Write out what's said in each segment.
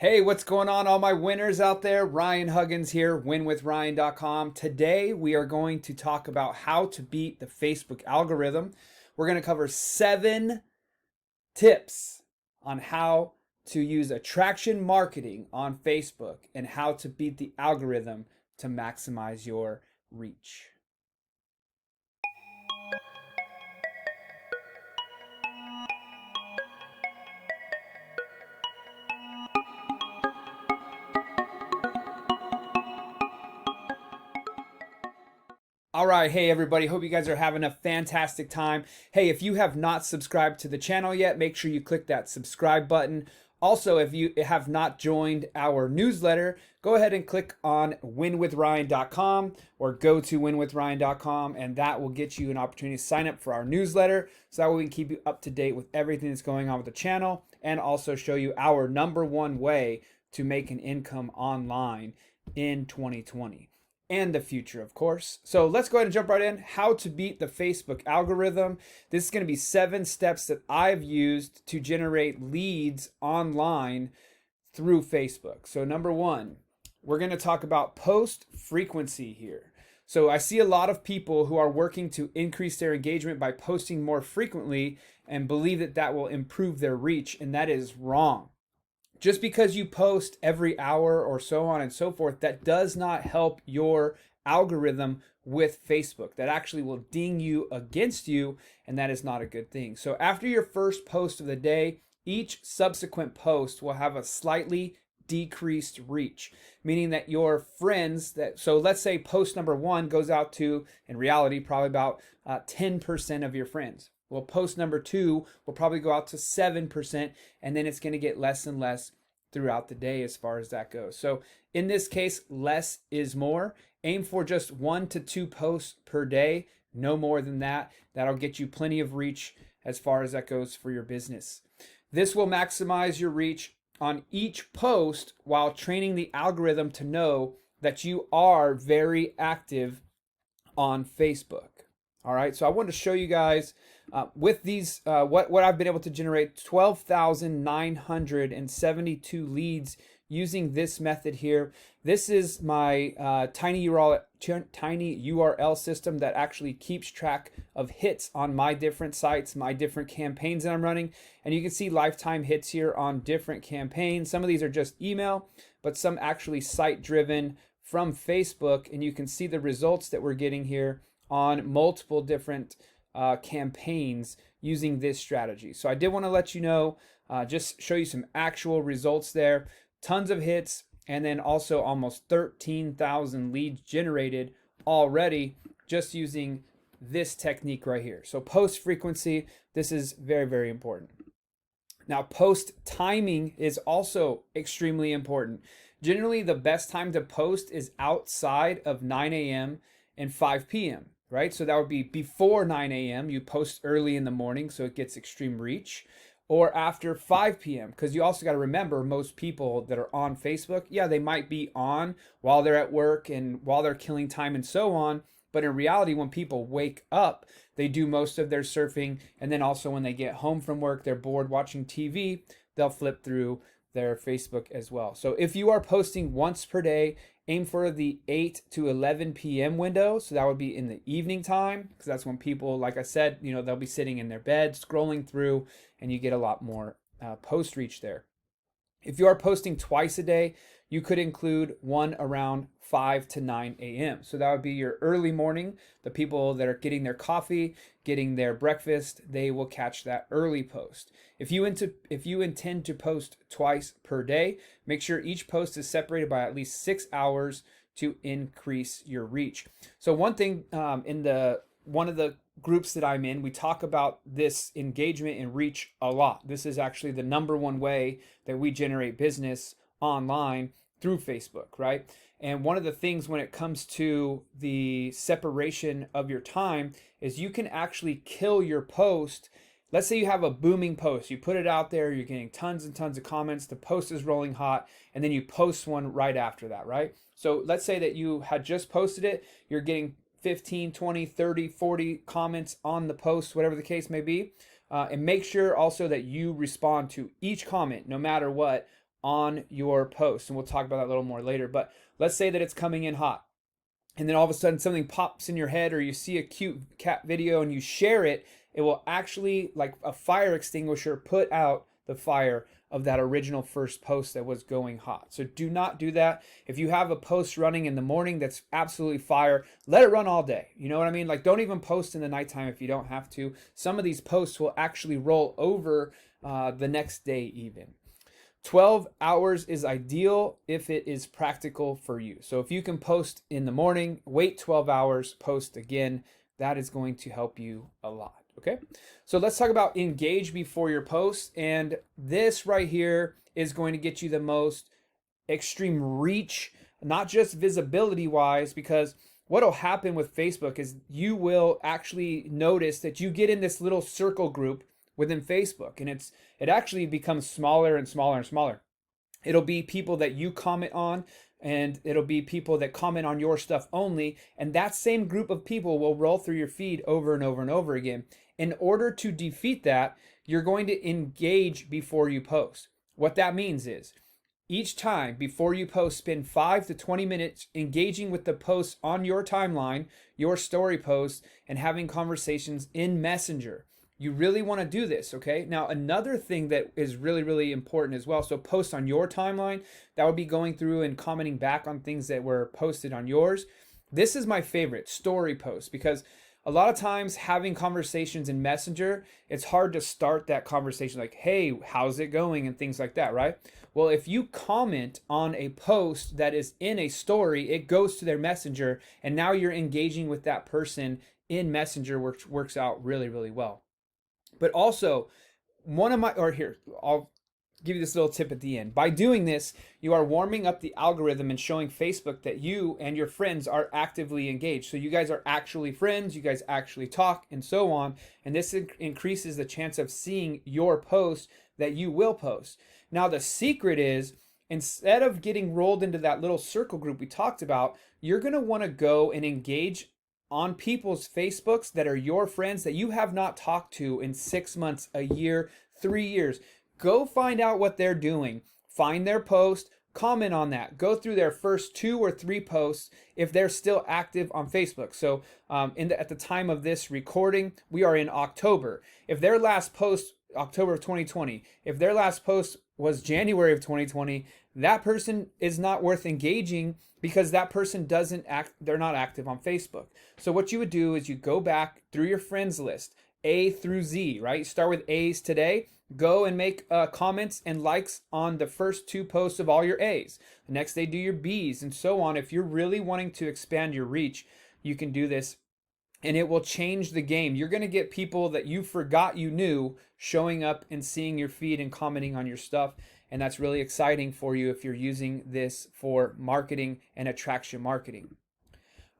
Hey, what's going on, all my winners out there? Ryan Huggins here, winwithryan.com. Today, we are going to talk about how to beat the Facebook algorithm. We're going to cover 7 tips on how to use attraction marketing on Facebook and how to beat the algorithm to maximize your reach. All right, hey everybody, hope you guys are having a fantastic time. Hey, if you have not subscribed to the channel yet, make sure you click that subscribe button. Also, if you have not joined our newsletter, go ahead and click on winwithryan.com or go to winwithryan.com, and that will get you an opportunity to sign up for our newsletter so that way we can keep you up to date with everything that's going on with the channel and also show you our #1 way to make an income online in 2020 and the future, of course. So let's go ahead and jump right in. How to beat the Facebook algorithm. This is going to be 7 steps that I've used to generate leads online through Facebook. So number 1, we're going to talk about post frequency here. So I see a lot of people who are working to increase their engagement by posting more frequently and believe that that will improve their reach, and that is wrong. Just because you post every hour or so on and so forth, that does not help your algorithm with Facebook. That actually will ding you against you, and that is not a good thing. So after your first post of the day, each subsequent post will have a slightly decreased reach, meaning that your friends so let's say post number 1 goes out to, in reality, probably about 10% of your friends. Well, post number 2 will probably go out to 7%, and then it's going to get less and less throughout the day as far as that goes. So in this case, less is more. Aim for just 1 to 2 posts per day, no more than that. That'll get you plenty of reach as far as that goes for your business. This will maximize your reach on each post while training the algorithm to know that you are very active on Facebook. All right, so I wanted to show you guys with these what I've been able to generate 12,972 leads using this method here. This is my tiny URL system that actually keeps track of hits on my different sites, my different campaigns that I'm running, and you can see lifetime hits here on different campaigns. Some of these are just email, but some actually site driven from Facebook, and you can see the results that we're getting here on multiple different campaigns using this strategy. So I did want to let you know, just show you some actual results there. Tons of hits, and then also almost 13,000 leads generated already just using this technique right here. So post frequency, this is very, very important. Now, post timing is also extremely important. Generally, the best time to post is outside of 9 a.m. and 5 p.m., right? So that would be before 9 a.m. You post early in the morning so it gets extreme reach, or after 5 p.m. because you also got to remember most people that are on Facebook, yeah, they might be on while they're at work and while they're killing time and so on. But in reality, when people wake up, they do most of their surfing. And then also when they get home from work, they're bored watching TV, they'll flip through their Facebook as well. So if you are posting once per day, aim for the 8 to 11 p.m. window. So that would be in the evening time, because that's when people, like I said, they'll be sitting in their bed scrolling through, and you get a lot more post reach there. If you are posting twice a day, you could include one around 5 to 9 a.m. So that would be your early morning. The people that are getting their coffee, getting their breakfast, they will catch that early post. If you intend to post twice per day, make sure each post is separated by at least 6 hours to increase your reach. So one thing in one of the groups that I'm in, we talk about this engagement and reach a lot. This is actually the #1 way that we generate business online through Facebook, right? And one of the things when it comes to the separation of your time is you can actually kill your post. Let's say you have a booming post, you put it out there, you're getting tons and tons of comments, the post is rolling hot, and then you post one right after that, right? So let's say that you had just posted it, you're getting 15, 20, 30, 40 comments on the post, whatever the case may be. And make sure also that you respond to each comment, no matter what, on your post. And we'll talk about that a little more later. But let's say that it's coming in hot, and then all of a sudden something pops in your head, or you see a cute cat video and you share it. It will actually, like a fire extinguisher, put out the fire of that original first post that was going hot. So do not do that. If you have a post running in the morning that's absolutely fire, let it run all day. You know what I mean? Like, don't even post in the nighttime if you don't have to. Some of these posts will actually roll over the next day even. 12 hours is ideal if it is practical for you. So if you can post in the morning, wait 12 hours, post again. That is going to help you a lot. Okay, so let's talk about engage before your post. And this right here is going to get you the most extreme reach, not just visibility wise, because what will happen with Facebook is you will actually notice that you get in this little circle group within Facebook, and it actually becomes smaller and smaller and smaller. It'll be people that you comment on, and it'll be people that comment on your stuff only, and that same group of people will roll through your feed over and over and over again. In order to defeat that, you're going to engage before you post. What that means is each time before you post, spend 5 to 20 minutes engaging with the posts on your timeline, your story posts, and having conversations in Messenger. You really want to do this, okay? Now, another thing that is really, really important as well, so post on your timeline, that would be going through and commenting back on things that were posted on yours. This is my favorite, story post, because a lot of times having conversations in Messenger, it's hard to start that conversation like, hey, how's it going? And things like that, right? Well, if you comment on a post that is in a story, it goes to their Messenger, and now you're engaging with that person in Messenger, which works out really, really well. But also, I'll give you this little tip at the end. By doing this, you are warming up the algorithm and showing Facebook that you and your friends are actively engaged. So you guys are actually friends, you guys actually talk, and so on. And this increases the chance of seeing your post that you will post. Now, the secret is, instead of getting rolled into that little circle group we talked about, you're going to want to go and engage on people's Facebooks that are your friends that you have not talked to in 6 months, a year, 3 years. Go find out what they're doing. Find their post, comment on that. Go through their first 2 or 3 posts if they're still active on Facebook. So at the time of this recording, we are in October. If their last post, October of 2020, if their last post was January of 2020, that person is not worth engaging because that person they're not active on Facebook. So what you would do is you go back through your friends list, A through Z, right? You start with A's today, go and make comments and likes on the first 2 posts of all your A's. The next day do your B's and so on. If you're really wanting to expand your reach, you can do this and it will change the game. You're going to get people that you forgot you knew showing up and seeing your feed and commenting on your stuff. And that's really exciting for you if you're using this for marketing and attraction marketing.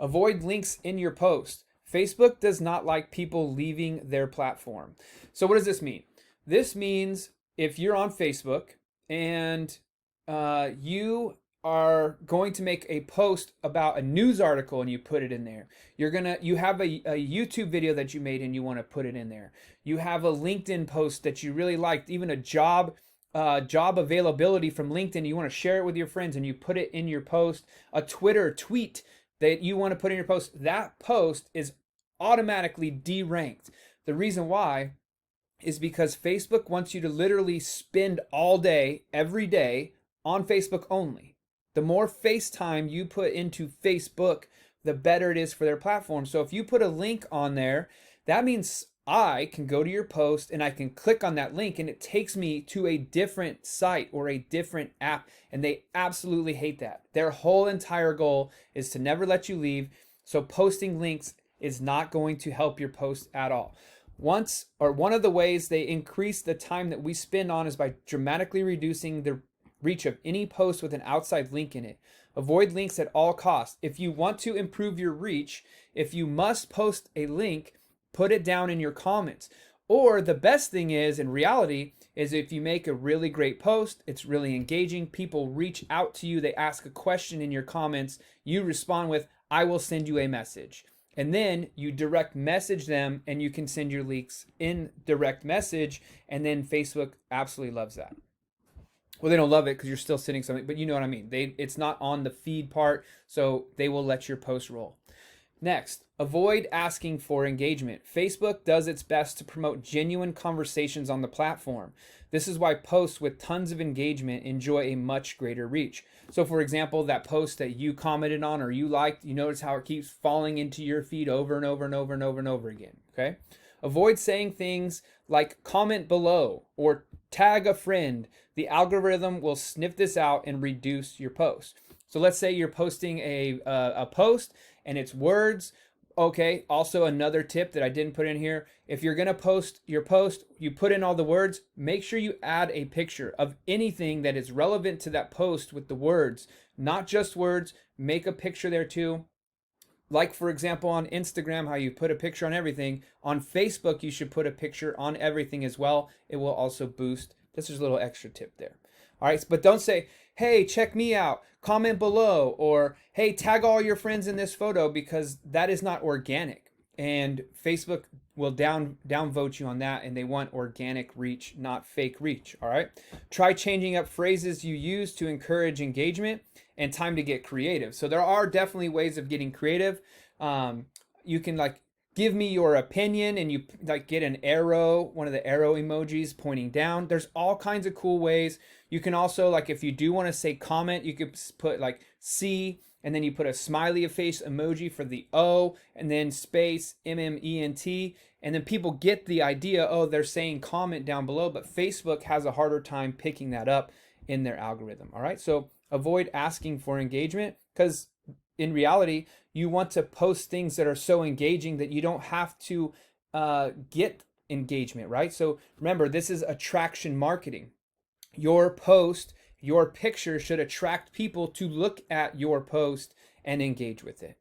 Avoid links in your post. Facebook does not like people leaving their platform. So what does this mean? This means if you're on Facebook and you are going to make a post about a news article and you put it in there. You have a YouTube video that you made and you want to put it in there. You have a LinkedIn post that you really liked, even a job availability from LinkedIn. You want to share it with your friends and you put it in your post. A Twitter tweet that you want to put in your post. That post is automatically deranked. The reason why is because Facebook wants you to literally spend all day, every day on Facebook only. The more face time you put into Facebook, the better it is for their platform. So if you put a link on there, that means I can go to your post and I can click on that link and it takes me to a different site or a different app. And they absolutely hate that. Their whole entire goal is to never let you leave. So posting links is not going to help your post at all. One of the ways they increase the time that we spend on is by dramatically reducing the reach of any post with an outside link in it. Avoid links at all costs. If you want to improve your reach, if you must post a link, put it down in your comments. Or the best thing is, in reality, is if you make a really great post, it's really engaging, people reach out to you, they ask a question in your comments, you respond with, I will send you a message. And then you direct message them and you can send your links in direct message, and then Facebook absolutely loves that. Well, they don't love it because you're still sending something, but you know what I mean. It's not on the feed part, so they will let your post roll. Next, avoid asking for engagement. Facebook does its best to promote genuine conversations on the platform. This is why posts with tons of engagement enjoy a much greater reach. So for example, that post that you commented on or you liked, you notice how it keeps falling into your feed over and over and over and over and over again, okay? Avoid saying things like comment below or tag a friend. The algorithm will sniff this out and reduce your post. So let's say you're posting a post and it's words. Okay, also another tip that I didn't put in here. If you're gonna post your post, you put in all the words, make sure you add a picture of anything that is relevant to that post with the words, not just words, make a picture there too. Like for example on Instagram, how you put a picture on everything. On Facebook, you should put a picture on everything as well. It will also boost. This is a little extra tip there. All right, but don't say, hey, check me out, comment below, or hey, tag all your friends in this photo, because that is not organic. And Facebook will downvote you on that, and they want organic reach, not fake reach. All right. Try changing up phrases you use to encourage engagement, and time to get creative. So there are definitely ways of getting creative. You can like give me your opinion, and you like get an arrow, one of the arrow emojis pointing down. There's all kinds of cool ways. You can also, like, if you do want to say comment, you could put like C, and then you put a smiley face emoji for the O, and then space MMENT, and then people get the idea, oh, they're saying comment down below, but Facebook has a harder time picking that up in their algorithm. All right, so avoid asking for engagement, because in reality, you want to post things that are so engaging that you don't have to get engagement, right? So remember, this is attraction marketing. Your post, your picture should attract people to look at your post and engage with it.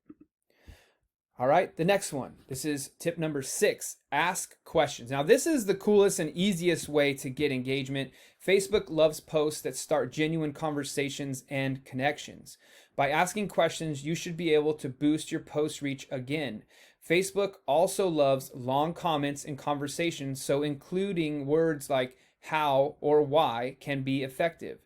All right, the next one. This is tip number 6, ask questions. Now, this is the coolest and easiest way to get engagement. Facebook loves posts that start genuine conversations and connections. By asking questions, you should be able to boost your post reach again. Facebook also loves long comments and conversations, so including words like how or why can be effective.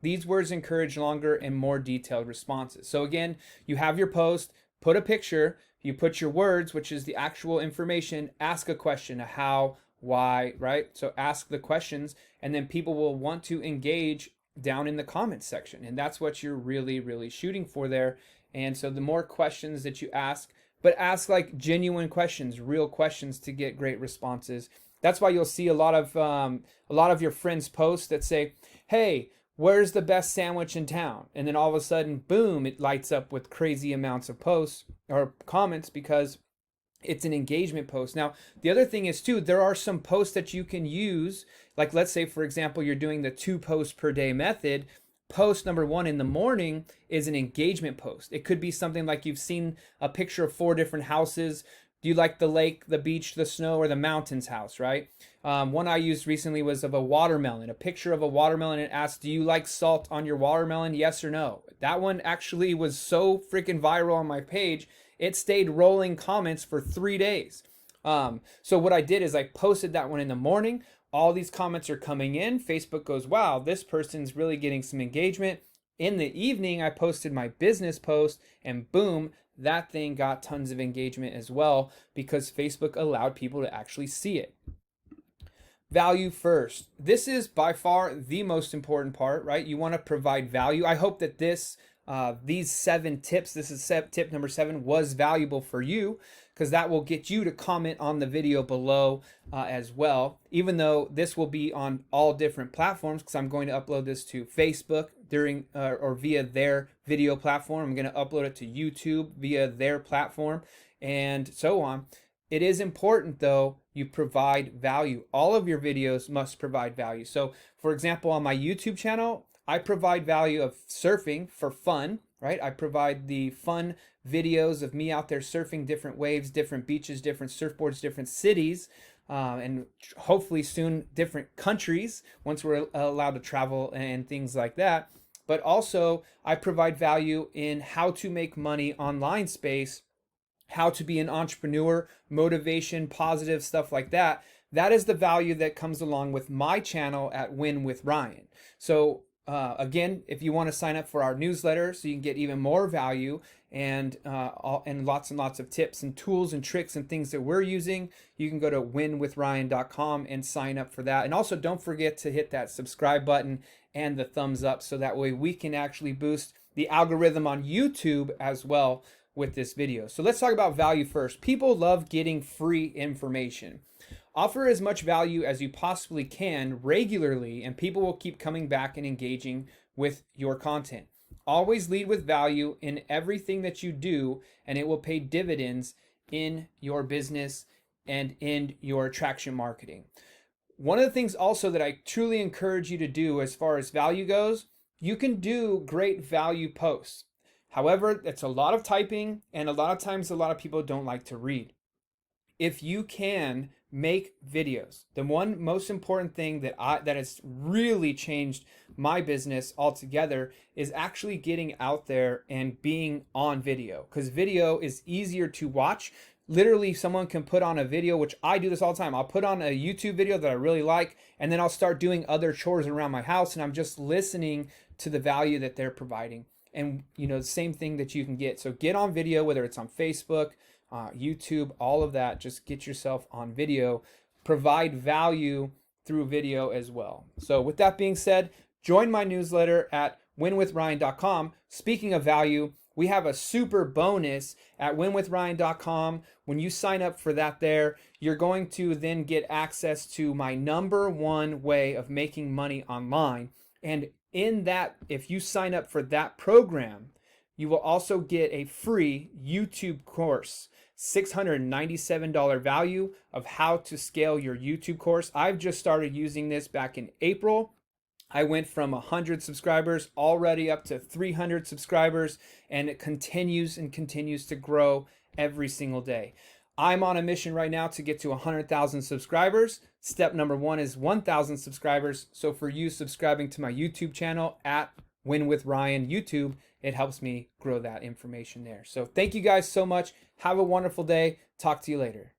These words encourage longer and more detailed responses. So again, you have your post, put a picture, you put your words, which is the actual information, ask a question, a how, why, right? So ask the questions, and then people will want to engage down in the comments section. And that's what you're really, really shooting for there. And so the more questions that you ask, but ask like genuine questions, real questions, to get great responses. That's why you'll see a lot of your friends post that say, hey, where's the best sandwich in town? And then all of a sudden, boom, it lights up with crazy amounts of posts or comments, because it's an engagement post. Now, the other thing is too, there are some posts that you can use. Like let's say, for example, you're doing the 2 posts per day method. Post number 1 in the morning is an engagement post. It could be something like you've seen a picture of 4 different houses. Do you like the lake, the beach, the snow, or the mountains house, right? One I used recently was of a watermelon, a picture of a watermelon, and asked, do you like salt on your watermelon? Yes or no? That one actually was so freaking viral on my page. It stayed rolling comments for 3 days. So what I did is I posted that one in the morning. All these comments are coming in. Facebook goes, wow, this person's really getting some engagement. In the evening, I posted my business post, and boom, that thing got tons of engagement as well, because Facebook allowed people to actually see it. Value first. This is by far the most important part, right? You want to provide value. I hope that these 7 tips, this is tip number 7, was valuable for you, because that will get you to comment on the video below as well, even though this will be on all different platforms, because I'm going to upload this to Facebook during or via their video platform. I'm going to upload it to YouTube via their platform, and so on. It is important, though, you provide value. All of your videos must provide value. So, for example, on my YouTube channel, I provide value of surfing for fun, right? I provide the fun videos of me out there surfing different waves, different beaches, different surfboards, different cities, and hopefully soon different countries once we're allowed to travel and things like that. But also, I provide value in how to make money online space, how to be an entrepreneur, motivation, positive stuff like that. That is the value that comes along with my channel at Win with Ryan. So Again, if you want to sign up for our newsletter so you can get even more value and lots and lots of tips and tools and tricks and things that we're using, you can go to winwithryan.com and sign up for that. And also don't forget to hit that subscribe button and the thumbs up so that way we can actually boost the algorithm on YouTube as well with this video. So let's talk about value first. People love getting free information. Offer as much value as you possibly can regularly, and people will keep coming back and engaging with your content. Always lead with value in everything that you do, and it will pay dividends in your business and in your attraction marketing. One of the things also that I truly encourage you to do as far as value goes, you can do great value posts. However, it's a lot of typing, and a lot of times a lot of people don't like to read. If you can make videos, the one most important thing that has really changed my business altogether is actually getting out there and being on video, because video is easier to watch. Literally, someone can put on a video, which I do this all the time. I'll put on a YouTube video that I really like, and then I'll start doing other chores around my house, and I'm just listening to the value that they're providing. And the same thing that you can get. So get on video, whether it's on Facebook, YouTube, all of that. Just get yourself on video. Provide value through video as well. So with that being said, join my newsletter at winwithryan.com. Speaking of value, we have a super bonus at winwithryan.com. When you sign up for that there, you're going to then get access to my #1 way of making money online. And in that, if you sign up for that program, you will also get a free YouTube course, $697 value of how to scale your YouTube course. I've just started using this back in April. I went from 100 subscribers already up to 300 subscribers, and it continues and continues to grow every single day. I'm on a mission right now to get to 100,000 subscribers. Step #1 is 1,000 subscribers. So for you subscribing to my YouTube channel at Win with Ryan YouTube, it helps me grow that information there. So thank you guys so much. Have a wonderful day. Talk to you later.